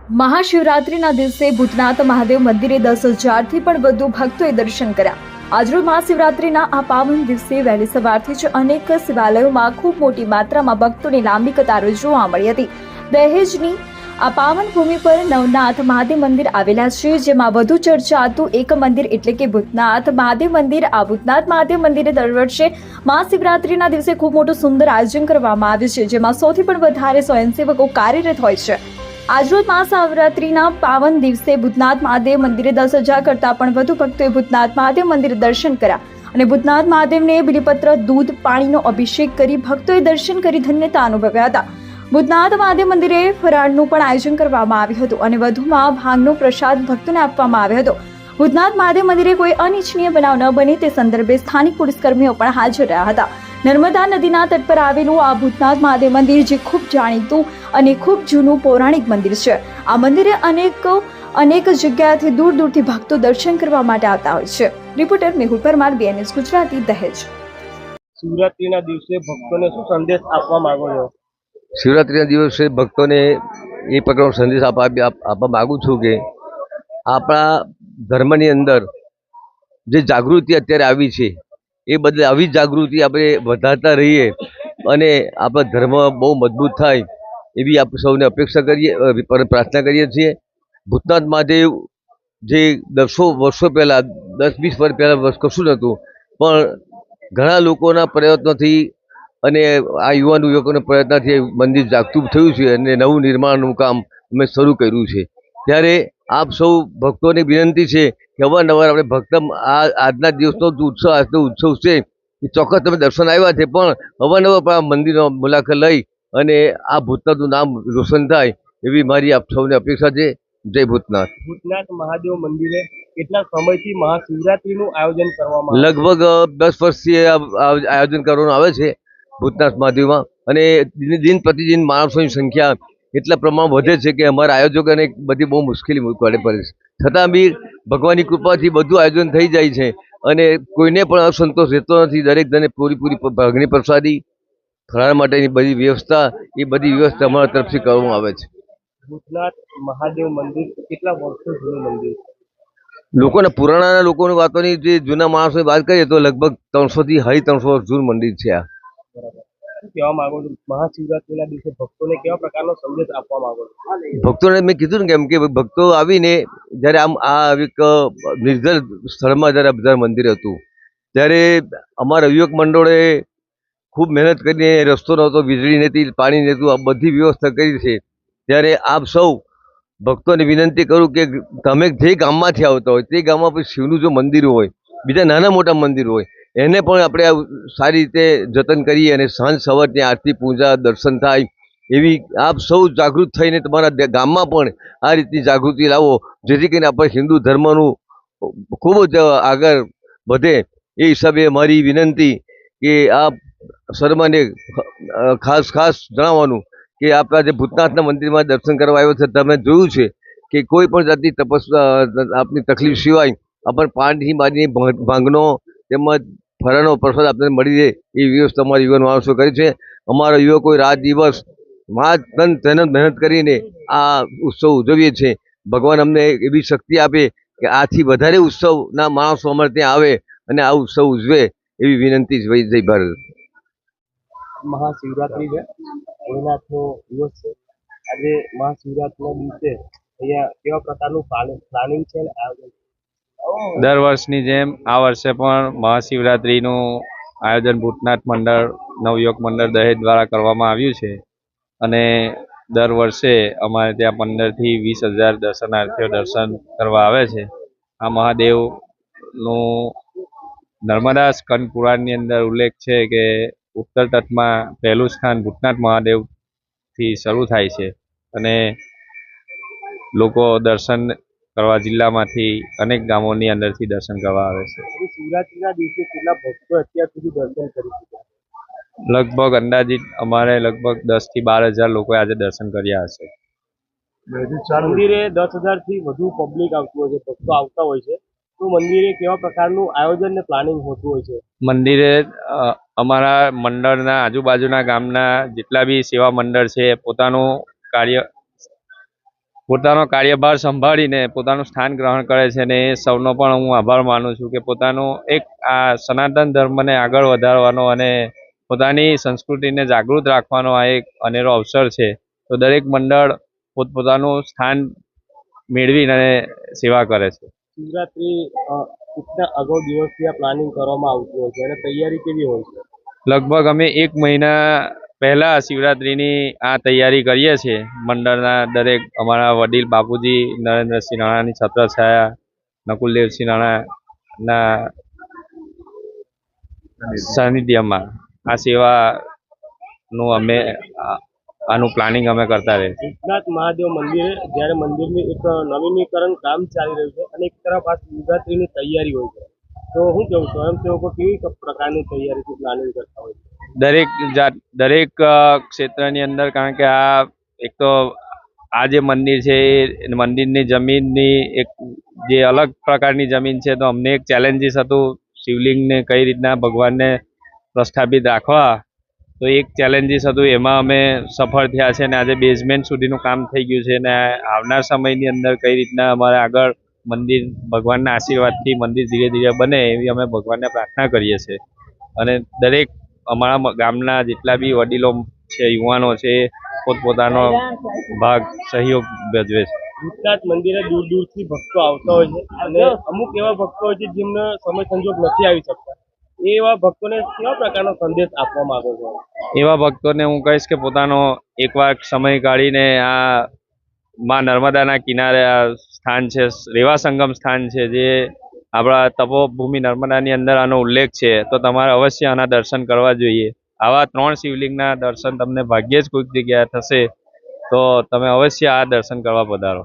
મહાશિવરાત્રિના દિવસે ભૂતનાથ મહાદેવ મંદિરે 10,000થી પણ વધુ ભક્તોએ દર્શન કર્યા। આજરોજ મહાશિવરાત્રિના આ પાવન દિવસે વહેલી સવારથી જ અનેક શિવાલયોમાં ખૂબ મોટી માત્રામાં ભક્તોની લાંબી કતારો જોવા મળી હતી। દહેજની આ પાવન ભૂમિ પર નવનાથ મહાદેવ મંદિર આવેલા છે, જેમાં વધુ ચર્ચાતું એક મંદિર એટલે કે ભૂતનાથ મહાદેવ મંદિર। આ ભૂતનાથ મહાદેવ મંદિરે દર વર્ષે મહાશિવરાત્રિના દિવસે ખૂબ મોટું સુંદર આયોજન કરવામાં આવે છે, જેમાં સૌથી પણ વધારે સ્વયંસેવકો કાર્યરત હોય છે। આજરોજ મહાશિવરાત્રિના પાવન દિવસે ભૂતનાથ મહાદેવ મંદિરે 10,000 કરતાં પણ વધુ ભક્તોએ ભૂતનાથ મહાદેવ મંદિરે દર્શન કર્યા અને ભૂતનાથ મહાદેવને બિલીપત્ર, દૂધ, પાણીનો અભિષેક કરી ભક્તોએ દર્શન કરી ધન્યતા અનુભવ્યા હતા। ભૂતનાથ મહાદેવ મંદિરે ફરાળનું પણ આયોજન કરવામાં આવ્યું હતું અને વધુમાં ભાંગનો પ્રસાદ ભક્તોને આપવામાં આવ્યો હતો। ભૂતનાથ મહાદેવ મંદિરે કોઈ અનિચ્છનીય બનાવ ન બને તે સંદર્ભે સ્થાનિક પોલીસકર્મીઓ પણ હાજર રહ્યા હતા। નર્મદા નદીના તટ પર આવેલું આ ભૂતનાથ મહાદેવ મંદિર જે ખૂબ જાણીતું અને ખૂબ જૂનું પૌરાણિક મંદિર છે। આ મંદિરે અનેક જગ્યાએથી દૂર દૂરથી ભક્તો દર્શન કરવા માટે આવતા હોય છે। રિપોર્ટર મેહુલ પરમાર, BNS ગુજરાતી, દહેજ। શિવરાત્રીના દિવસે ભક્તોને શું સંદેશ આપવા માંગો છો? શિવરાત્રીના દિવસે ભક્તોને એ પ્રકારનો સંદેશ આપવા માગું છું કે આપણા ધર્મની અંદર જે જાગૃતિ અત્યારે આવી છે એ બદલે આવી જાગૃતિ આપણે વધારતા રહીએ અને આપણા ધર્મ બહુ મજબૂત થાય એવી આપણે સૌને અપેક્ષા કરીએ, પ્રાર્થના કરીએ છીએ। ભૂતનાથ મહાદેવ જે વર્ષો પહેલાં 10-20 વર્ષ પહેલાં કશું નહોતું, પણ ઘણા લોકોના પ્રયત્નોથી અને આ યુવાનોના પ્રયત્નથી મંદિર જાગતું થયું છે અને નવું નિર્માણનું કામ અમે શરૂ કર્યું છે। ત્યારે આપ સૌ ભક્તોને વિનંતી છે કે અવારનવાર આપણે ભક્ત આજના દિવસનો ઉત્સવ, આજનો ઉત્સવ છે એ ચોક્કસ તમે દર્શન આવ્યા છે, પણ અવારનવાર પણ આ મંદિરનો મુલાકાત લઈ અને આ ભૂતનાથનું નામ રોશન થાય એવી મારી આપ સૌને અપેક્ષા છે। જય ભૂતનાથ। ભૂતનાથ મહાદેવ મંદિરે કેટલા સમયથી મહાશિવરાત્રીનું આયોજન કરવામાં આવે છે? લગભગ 10 વર્ષથી આયોજન કરવામાં આવે છે ભૂતનાથ મહાદેવમાં અને દિન પ્રતિદિન માણસોની સંખ્યા એટલા પ્રમાણ વધે છે કે અમારા આયોજકોને બધી બહુ મુશ્કેલી પડે છે, છતાં બી ભગવાનની કૃપાથી બધું આયોજન થઈ જાય છે અને કોઈને પણ અસંતોષ રહેતો નથી। દરેક જણે પૂરી ભાગની પ્રસાદી, ફરાળ માટેની બધી વ્યવસ્થા અમારા તરફથી કરવામાં આવે છે। ભૂતનાથ મહાદેવ મંદિર કેટલા વર્ષો જૂનું મંદિર છે? પુરાણા લોકોની વાતોની જે જૂના માણસોની વાત કરીએ તો લગભગ 300 થી 350 વર્ષ જૂનું મંદિર છે આ। બરાબર, શું કહેવા માંગો છો? મહાશિવરાત્રીના દિવસે ભક્તોને કેવા પ્રકારનો સંદેશ આપવા માંગો છો? ભક્તોને મેં કીધું ને કે ભક્તો આવીને જ્યારે આ એક નિર્જન સ્થળમાં જ્યારે બધા મંદિર હતું ત્યારે અમારા યુવક મંડળોએ ખૂબ મહેનત કરીને, રસ્તો નહોતો, વીજળી નહોતી, પાણી નહોતું, આ બધી વ્યવસ્થા કરી છે। ત્યારે આપ સૌ ભક્તોને વિનંતી કરું કે તમે જે ગામમાંથી આવતા હોય તે ગામમાં પછી શિવનું જો મંદિર હોય, બીજા નાના મોટા મંદિર હોય, એને પણ આપણે સારી રીતે જતન કરીએ અને સાંજ સવારની આરતી, પૂજા, દર્શન થાય એવી આપ સૌ જાગૃત થઈને તમારા ગામમાં પણ આ રીતની જાગૃતિ લાવો, જેથી કરીને આપણે હિન્દુ ધર્મનું ખૂબ જ આગળ વધે। એ હિસાબે મારી વિનંતી કે આપ સર્વને ખાસ જણાવવાનું કે આપણા જે ભૂતનાથના મંદિરમાં દર્શન કરવા આવ્યો છે, તમે જોયું છે કે કોઈ પણ જાતની આપની તકલીફ સિવાય આપણને પાણીથી માંડીને ભાંગનો તેમજ ફરાળનો પ્રસાદ આપણને મળી રહે એ વ્યવસ્થા અમારા યુવાન માણસો કરી છે। અમારા યુવકોએ રાત દિવસ મહેનત કરીને આ ઉત્સવ ઉજવીએ છીએ। ભગવાન અમને એવી શક્તિ આપે કે આથી વધારે ઉત્સવના માણસો અમારે ત્યાં આવે અને આ ઉત્સવ ઉજવે એવી વિનંતી છે। જય ભારત। મહાશિવરાત્રી છે, ભોલેનાથનો દિવસ છે। આજે મહાશિવરાત્રીના દિવસે અહીંયા કેવા પ્રકારનું પ્લાનિંગ છે અને આયોજન? દર વર્ષની જેમ આ વર્ષે પણ મહાશિવરાત્રિનું આયોજન ભૂતનાથ મંડળ, નવયુવક મંડળ દહેજ દ્વારા કરવામાં આવ્યું છે અને દર વર્ષે અમારે ત્યાં 15 થી 20,000 દર્શનાર્થીઓ દર્શન કરવા આવે છે। આ મહાદેવનું નર્મદા સ્કંદ પુરાણની અંદર ઉલ્લેખ છે કે ઉત્તર તટમાં પહેલું સ્થાન ભૂતનાથ મહાદેવથી શરૂ થાય છે અને લોકો દર્શન કરવા જિલ્લામાંથી અનેક ગામોની અંદરથી દર્શન કરવા આવે છે। શિવરાત્રીના દિવસે કેટલા ભક્તો અત્યાર સુધી દર્શન કરી ચૂક્યા? લગભગ અંદાજિત અમારે 10 થી 12,000 લોકોએ આજે દર્શન કર્યા હશે। મંદિરે 10,000 થી વધુ પબ્લિક આવતું હોય છે, ભક્તો આવતા હોય છે, તો મંદિરે કેવા પ્રકારનું આયોજન ને પ્લાનિંગ હોતું હોય છે? મંદિરે અમારા મંડળના આજુબાજુના ગામના જેટલા બી સેવા મંડળ છે પોતાનું કાર્ય પોતાનો કાર્યભાર સંભાળીને પોતાનું સ્થાન ગ્રહણ કરે છે અને એ સૌનો પણ હું આભાર માનું છું કે પોતાનું એક આ સનાતન ધર્મને આગળ વધારવાનો અને પોતાની સંસ્કૃતિને જાગૃત રાખવાનો આ એક અનેરો અવસર છે. તો દરેક મંડળ પોતપોતાનું સ્થાન મેળવીને સેવા કરે છે. શિવરાત્રી કેટલા અગાઉ દિવસથી આ પ્લાનિંગ કરવામાં આવતું હોય છે અને તૈયારી કેવી હોય છે? લગભગ અમે 1 મહિના પહેલા શિવરાત્રિની આ તૈયારી કરીએ છીએ. મંડળના દરેક અમારા વડીલ બાપુજી નરેન્દ્રસિંહ રાણાની છત્રછાયા, નકુલદેવસિંહ રાણાના સાનિધ્યમાં આ સેવાનું અમે આનું પ્લાનિંગ અમે કરતા રહીએ છીએ. ભૂતનાથ મહાદેવ મંદિરે જ્યારે મંદિરની એક નવીનીકરણ કામ ચાલી રહ્યું છે અને એક તરફ આ શિવરાત્રીની તૈયારી હોય છે, તો હું કેવું સ્વયંસેવકો કેવી પ્રકારની તૈયારીથી પ્લાનિંગ કરતા હોય છે? દરેક ક્ષેત્રની અંદર, કારણ કે આ એક તો આ જે મંદિર છે એ મંદિરની જમીનની એક જે અલગ પ્રકારની જમીન છે, તો અમને એક ચેલેન્જીસ હતું શિવલિંગને કઈ રીતના ભગવાનને પ્રસ્થાપિત રાખવા. તો એક ચેલેન્જીસ હતું, એમાં અમે સફળ થયા છે અને આજે બેઝમેન્ટ સુધીનું કામ થઈ ગયું છે અને આવનાર સમયની અંદર કઈ રીતના અમારે આગળ મંદિર ભગવાનના આશીર્વાદથી મંદિર ધીરે ધીરે બને એવી અમે ભગવાનને પ્રાર્થના કરીએ છીએ. અને દરેક અમારા ગામના જેટલા બી વડીલો છે, યુવાનો છે, પોતપોતાનો ભાગ સહયોગ ભજવે છે. ભૂતનાથ મંદિરે દૂર દૂરથી ભક્તો આવતા હોય છે અને અમુક એવા ભક્તો હોય છે જેમને સમય સંજોગ નથી આવી શકતા. એવા ભક્તોને કેવા પ્રકારનો સંદેશ આપવા માંગો છો? એવા ભક્તોને હું કહીશ કે પોતાનો એકવાર સમય કાઢીને આ માં નર્મદાના કિનારે આ સ્થાન છે, રેવા સંગમ સ્થાન છે, જે આપણા તપોભૂમિ નર્મદાની અંદર આનો ઉલ્લેખ છે, તો તમારે અવશ્ય આના દર્શન કરવા જોઈએ. આવા 3 શિવલિંગના દર્શન તમને ભાગ્યે જ કોઈક જગ્યાએ થશે, તો તમે અવશ્ય આ દર્શન કરવા પધારો.